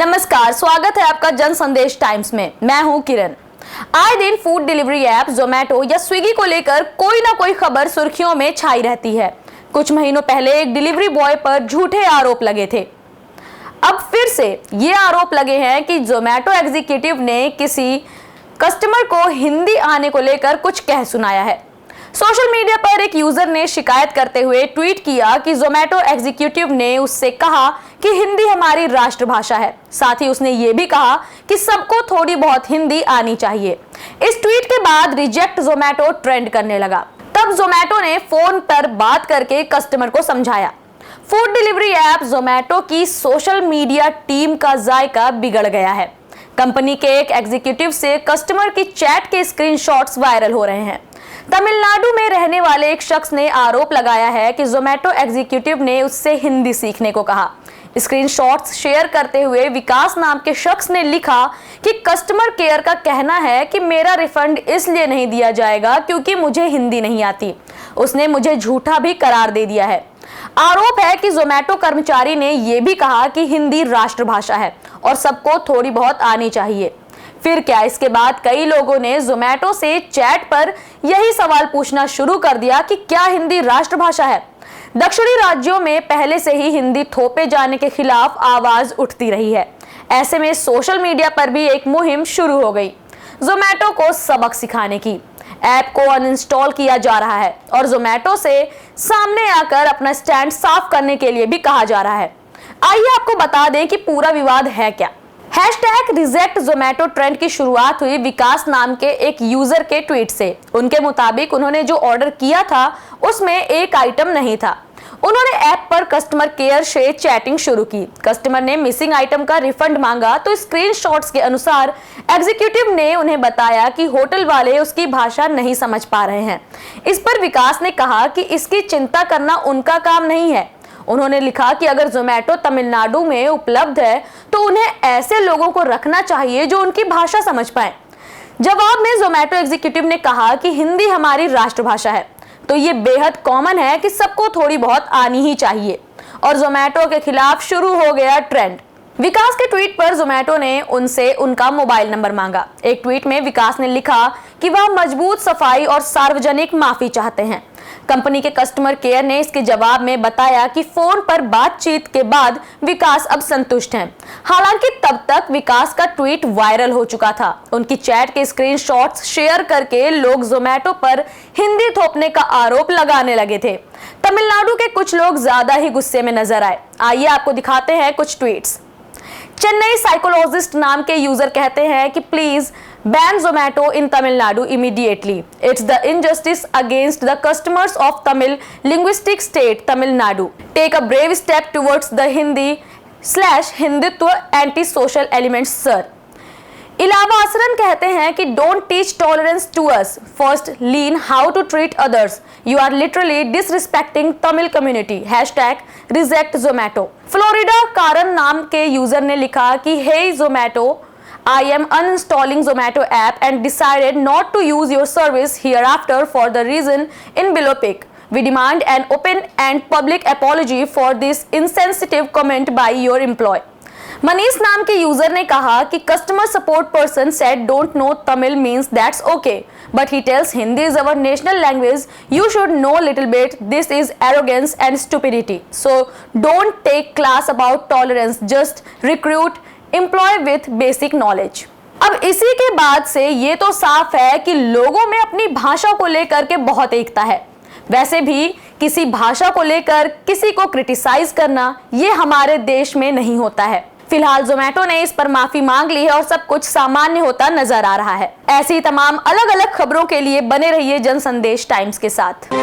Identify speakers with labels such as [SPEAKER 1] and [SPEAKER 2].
[SPEAKER 1] नमस्कार, स्वागत है आपका जन संदेश टाइम्स में। मैं हूं किरण। आए दिन फूड डिलीवरी ऐप जोमैटो या स्विगी को लेकर कोई ना कोई खबर सुर्खियों में छाई रहती है। कुछ महीनों पहले एक डिलीवरी बॉय पर झूठे आरोप लगे थे। अब फिर से ये आरोप लगे हैं कि जोमैटो एग्जीक्यूटिव ने किसी कस्टमर को हिंदी आने को लेकर कुछ कह सुनाया है। सोशल मीडिया पर एक यूजर ने शिकायत करते हुए ट्वीट किया कि जोमैटो एग्जीक्यूटिव ने उससे कहा कि हिंदी हमारी राष्ट्रभाषा है। साथ ही उसने ये भी कहा कि सबको थोड़ी बहुत हिंदी आनी चाहिए। इस ट्वीट के बाद रिजेक्ट जोमैटो ट्रेंड करने लगा। तब जोमैटो ने फोन पर बात करके कस्टमर को समझाया। फूड डिलीवरी ऐप जोमैटो की सोशल मीडिया टीम का जायका बिगड़ गया है। कंपनी के एक एग्जीक्यूटिव से कस्टमर की चैट के स्क्रीनशॉट्स वायरल हो रहे हैं। तमिलनाडु में रहने वाले एक शख्स ने आरोप लगाया है कि जोमैटो एग्जीक्यूटिव ने उससे हिंदी सीखने को कहा। स्क्रीनशॉट्स शेयर करते हुए विकास नाम के शख्स ने लिखा कि कस्टमर केयर का कहना है कि मेरा रिफंड इसलिए नहीं दिया जाएगा क्योंकि मुझे हिंदी नहीं आती। उसने मुझे झूठा भी करार दे दिया है। आरोप है कि जोमैटो कर्मचारी ने यह भी कहा कि हिंदी राष्ट्रभाषा है और सबको थोड़ी बहुत आनी चाहिए। फिर क्या, इसके बाद कई लोगों ने जोमैटो से चैट पर यही सवाल पूछना शुरू कर दिया कि क्या हिंदी राष्ट्रभाषा है। दक्षिणी राज्यों में पहले से ही हिंदी थोपे जाने के खिलाफ आवाज उठती रही है। ऐसे में सोशल मीडिया पर भी एक मुहिम शुरू हो गई। जोमैटो को सबक सिखाने की। ऐप को अनइंस्टॉल किया जा रहा है और जोमैटो से सामने आकर अपना स्टैंड साफ करने के लिए भी कहा जा रहा है। आइए आपको बता दें कि पूरा विवाद है क्या। #रिजेक्ट जोमैटो ट्रेंड की शुरुआत हुई विकास नाम के एक यूजर के ट्वीट से। उनके मुताबिक उन्होंने जो ऑर्डर किया था उसमें एक आइटम नहीं था। उन्होंने ऐप पर कस्टमर केयर से चैटिंग शुरू की। कस्टमर ने मिसिंग आइटम का रिफंड मांगा तो स्क्रीनशॉट्स के अनुसार एग्जीक्यूटिव ने उन्हें बताया कि होटल वाले उसकी भाषा नहीं समझ पा रहे हैं। इस पर विकास ने कहा कि इसकी चिंता करना उनका काम नहीं है। उन्होंने लिखा कि अगर जोमैटो तमिलनाडु में उपलब्ध है तो उन्हें ऐसे लोगों को रखना चाहिए जो उनकी भाषा समझ पाए। जवाब में जोमैटो एग्जीक्यूटिव ने कहा कि हिंदी हमारी राष्ट्रभाषा है, तो ये बेहद कॉमन है कि सबको थोड़ी बहुत आनी ही चाहिए। और जोमैटो के खिलाफ शुरू हो गया ट्रेंड। विकास के ट्वीट पर जोमैटो ने उनसे उनका मोबाइल नंबर मांगा। एक ट्वीट में विकास ने लिखा कि वह मजबूत सफाई और सार्वजनिक माफी चाहते हैं। कंपनी के कस्टमर केयर ने इसके जवाब में बताया कि फोन पर बातचीत के बाद विकास अब संतुष्ट हैं। हालांकि तब तक विकास का ट्वीट वायरल हो चुका था। उनकी चैट के स्क्रीनशॉट्स शेयर करके लोग जोमैटो पर हिंदी थोपने का आरोप लगाने लगे थे। तमिलनाडु के कुछ लोग ज्यादा ही गुस्से में नजर आए। आइए आपको दिखाते हैं कुछ ट्वीट्स। चेन्नई साइकोलॉजिस्ट नाम के यूजर कहते हैं कि please ban Zomato in Tamil Nadu immediately. It's the injustice against the customers of Tamil linguistic state Tamil Nadu. Take a brave step towards the Hindi/Hindutva anti-social elements, sir. इलावा असरन कहते हैं कि don't teach tolerance to us, first learn how to treat others, you are literally disrespecting Tamil community, #reject Zomato. Florida कारण नाम के user ने लिखा कि हे Zomato, I am uninstalling Zomato app and decided not to use your service hereafter for the reason in below pic. We demand an open and public apology for this insensitive comment by your employee. Manish नाम के user ने कहा कि customer support person said don't know Tamil means that's okay, but he tells Hindi is our national language. You should know little bit. This is arrogance and stupidity. So don't take class about tolerance. Just recruit employ with basic knowledge. अब इसी के बाद से ये तो साफ है कि लोगों में अपनी भाषा को लेकर के बहुत एकता है। वैसे भी किसी भाषा को लेकर किसी को क्रिटिसाइज करना ये हमारे देश में नहीं होता है। फिलहाल जोमैटो ने इस पर माफी मांग ली है और सब कुछ सामान्य होता नजर आ रहा है। ऐसी तमाम अलग अलग खबरों के लिए बने रहिए जन संदेश टाइम्स के साथ।